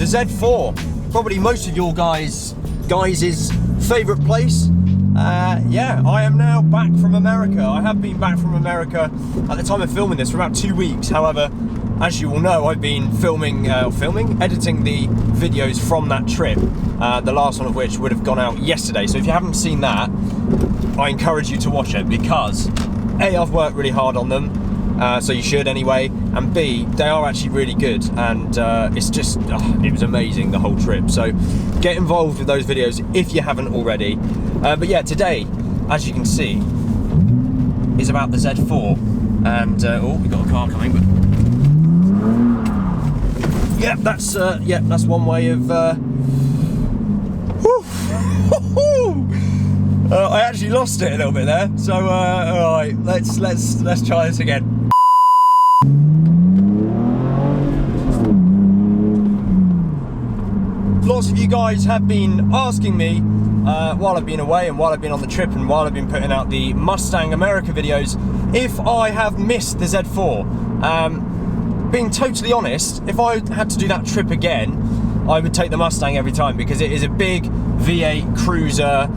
the Z4, probably most of your guys' favourite place. Yeah, I am now back from America. I have been back from America at the time of filming this for about 2 weeks. However, as you all know, I've been editing the videos from that trip, the last one of which would have gone out yesterday. So if you haven't seen that, I encourage you to watch it because A, I've worked really hard on them, so you should anyway, and B, they are actually really good, and it's just, it was amazing, the whole trip. So get involved with those videos if you haven't already. But yeah, today, as you can see, is about the Z4, and oh, we've got a car coming, but yeah, that's one way of. I actually lost it a little bit there, so all right, let's try this again. Lots of you guys have been asking me while I've been away and while I've been on the trip and while I've been putting out the Mustang America videos if I have missed the Z4. Being totally honest, if I had to do that trip again, I would take the Mustang every time because it is a big V8 cruiser.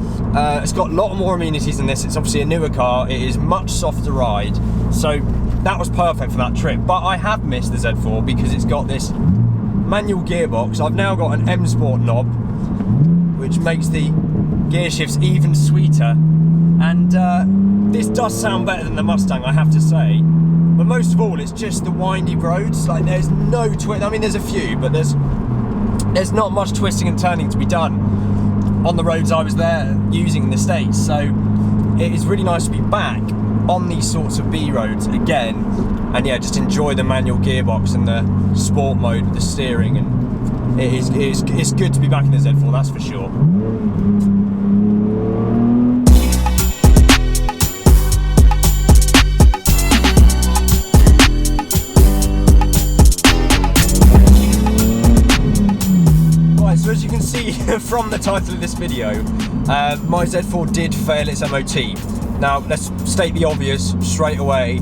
It's got a lot more amenities than this. It's obviously a newer car. It is much softer ride, so that was perfect for that trip. But I have missed the Z4 because it's got this manual gearbox. I've now got an M Sport knob, which makes the gear shifts even sweeter. And this does sound better than the Mustang, I have to say. But most of all, it's just the windy roads. Like, there's no twist. I mean, there's a few, but there's not much twisting and turning to be done on the roads I was there using in the States. So it is really nice to be back on these sorts of B roads again, and yeah, just enjoy the manual gearbox and the sport mode with the steering. And it's good to be back in the Z4, that's for sure. So as you can see from the title of this video, my Z4 did fail its MOT. Now let's state the obvious straight away.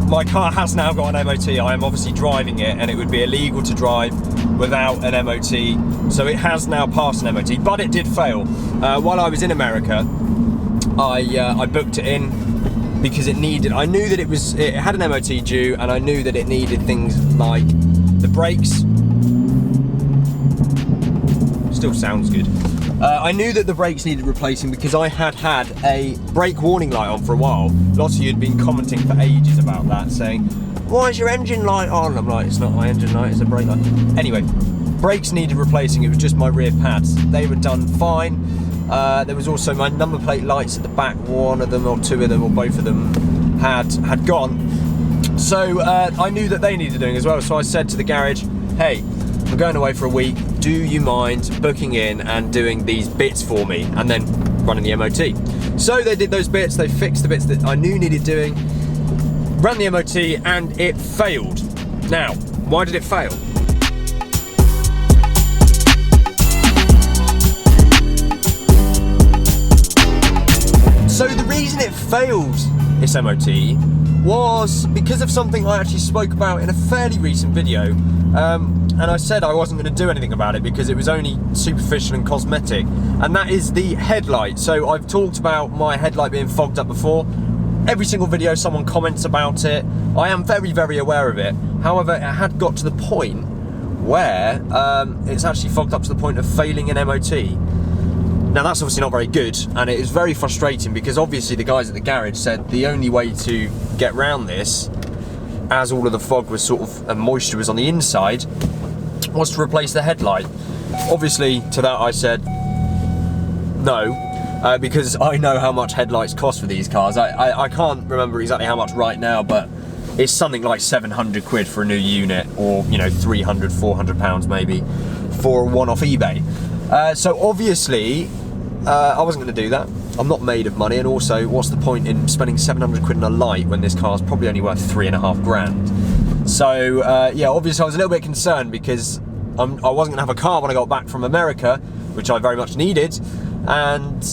My car has now got an MOT. I am obviously driving it and it would be illegal to drive without an MOT. So it has now passed an MOT, but it did fail. While I was in America, I booked it in because it needed, I knew that it had an MOT due, and I knew that it needed things like the brakes. Still sounds good. I knew that the brakes needed replacing because I had had a brake warning light on for a while. Lots of you had been commenting for ages about that, saying, why is your engine light on? I'm like, it's not my engine light, it's a brake light. Anyway, brakes needed replacing. It was just my rear pads. They were done fine. There was also my number plate lights at the back. One of them or two of them or both of them had gone. So I knew that they needed doing as well. So I said to the garage, hey, I'm going away for a week. Do you mind booking in and doing these bits for me and then running the MOT? So they did those bits, they fixed the bits that I knew needed doing, ran the MOT, and it failed. Now, why did it fail? So the reason it failed its MOT was because of something I actually spoke about in a fairly recent video. And I said I wasn't going to do anything about it because it was only superficial and cosmetic, and that is the headlight. So I've talked about my headlight being fogged up before. Every single video someone comments about it. I am very, very aware of it. However, it had got to the point where it's actually fogged up to the point of failing an MOT. Now that's obviously not very good, and it is very frustrating because obviously the guys at the garage said the only way to get around this, as all of the fog was sort of, and moisture was on the inside, was to replace the headlight. Obviously to that I said no, because I know how much headlights cost for these cars. I can't remember exactly how much right now, but it's something like 700 quid for a new unit, or 300, 400 pounds maybe for one off eBay. So obviously I wasn't going to do that. I'm not made of money, and also what's the point in spending 700 quid on a light when this car's probably only worth 3.5 grand. So yeah, obviously I was a little bit concerned because I wasn't gonna have a car when I got back from America, which I very much needed, and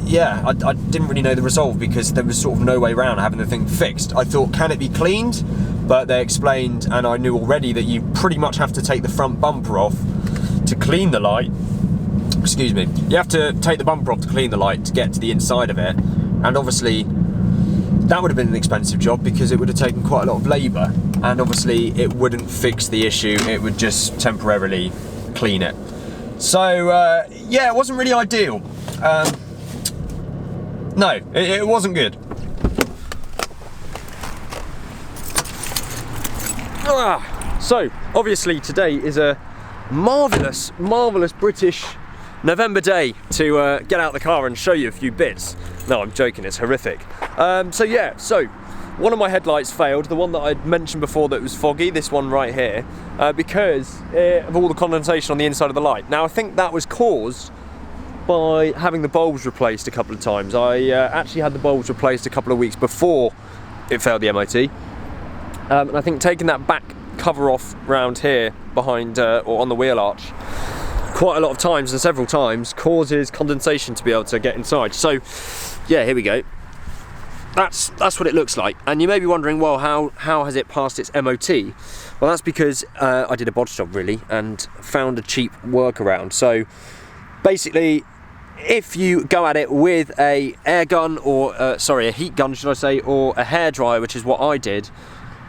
yeah, I didn't really know the resolve because there was sort of no way around having the thing fixed. I thought, can it be cleaned? But they explained, and I knew already, that you pretty much have to take the front bumper off to clean the light, excuse me, you have to take the bumper off to clean the light to get to the inside of it, and obviously that would have been an expensive job because it would have taken quite a lot of labour, and obviously it wouldn't fix the issue, it would just temporarily clean it. So yeah, it wasn't really ideal. No, it wasn't good. So obviously today is a marvellous British November day to get out the car and show you a few bits. No, I'm joking, it's horrific. So yeah, so one of my headlights failed, the one that I'd mentioned before that was foggy, this one right here, because of all the condensation on the inside of the light. Now I think that was caused by having the bulbs replaced a couple of times. I actually had the bulbs replaced a couple of weeks before it failed the MOT. And I think taking that back cover off round here behind or on the wheel arch quite a lot of times and several times causes condensation to be able to get inside. So yeah, here we go. That's what it looks like. And you may be wondering, well, how has it passed its MOT? Well, that's because I did a bodge job really and found a cheap workaround. So basically, if you go at it with a air gun or sorry, a heat gun should I say, or a hairdryer, which is what I did,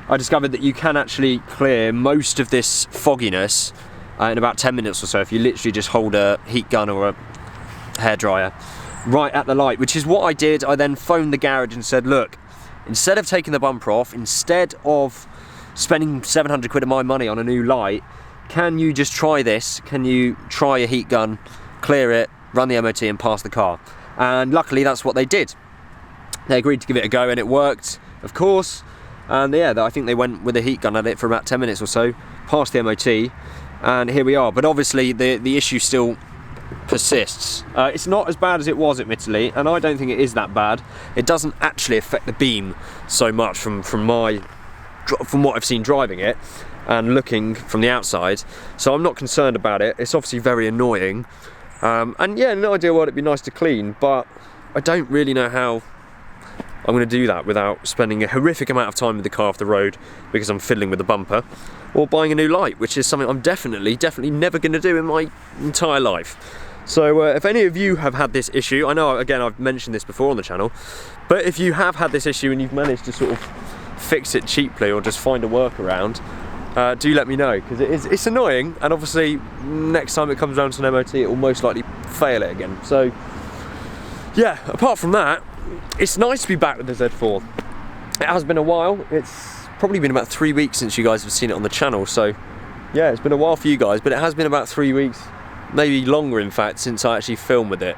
I discovered that you can actually clear most of this fogginess in about 10 minutes or so if you literally just hold a heat gun or a hairdryer right at the light, which is what I did. I then phoned the garage and said, look, instead of taking the bumper off, instead of spending 700 quid of my money on a new light, can you just try this? Can you try a heat gun, clear it, run the MOT and pass the car? And luckily that's what they did. They agreed to give it a go and it worked, of course. And yeah, I think they went with a heat gun at it for about 10 minutes or so, passed the MOT, and here we are. But obviously the issue still persists. It's not as bad as it was, admittedly, and I don't think it is that bad. It doesn't actually affect the beam so much from what I've seen driving it and looking from the outside, so I'm not concerned about it. It's obviously very annoying, and yeah, in an ideal world it'd be nice to clean, but I don't really know how I'm going to do that without spending a horrific amount of time with the car off the road because I'm fiddling with the bumper, or buying a new light, which is something I'm definitely never going to do in my entire life. So if any of you have had this issue, I know again I've mentioned this before on the channel, but if you have had this issue and you've managed to sort of fix it cheaply or just find a workaround, do let me know, because it's annoying, and obviously next time it comes around to an MOT it will most likely fail it again. So yeah, apart from that, it's nice to be back with the Z4. It has been a while. It's probably been about 3 weeks since you guys have seen it on the channel, so yeah, it's been a while for you guys, but it has been about 3 weeks, maybe longer in fact, since I actually filmed with it.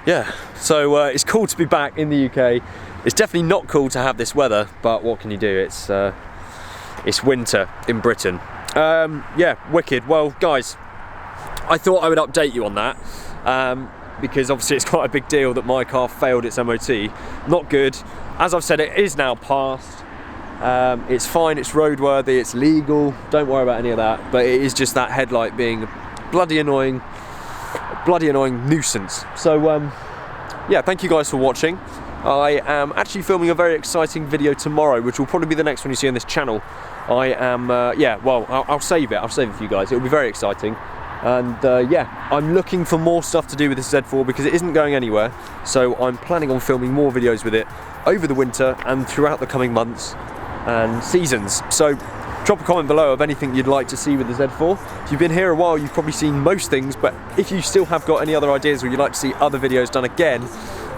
Yeah, so it's cool to be back in the UK. It's definitely not cool to have this weather, but what can you do? It's winter in Britain. Yeah, wicked. Well guys, I thought I would update you on that. Because obviously it's quite a big deal that my car failed its MOT. Not good. As I've said, it is now passed. It's fine, it's roadworthy, it's legal, don't worry about any of that, but it is just that headlight being a bloody annoying nuisance. So yeah, thank you guys for watching. I am actually filming a very exciting video tomorrow, which will probably be the next one you see on this channel. I am, yeah, well, I'll save it for you guys. It'll be very exciting. And yeah, I'm looking for more stuff to do with this Z4 because it isn't going anywhere, so I'm planning on filming more videos with it over the winter and throughout the coming months and seasons. So drop a comment below of anything you'd like to see with the Z4. If you've been here a while, you've probably seen most things, but if you still have got any other ideas or you'd like to see other videos done again,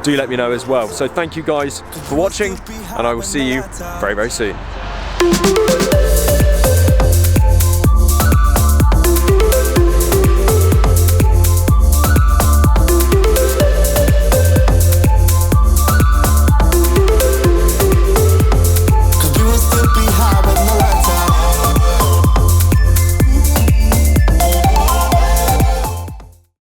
do let me know as well. So thank you guys for watching, and I will see you very, very soon.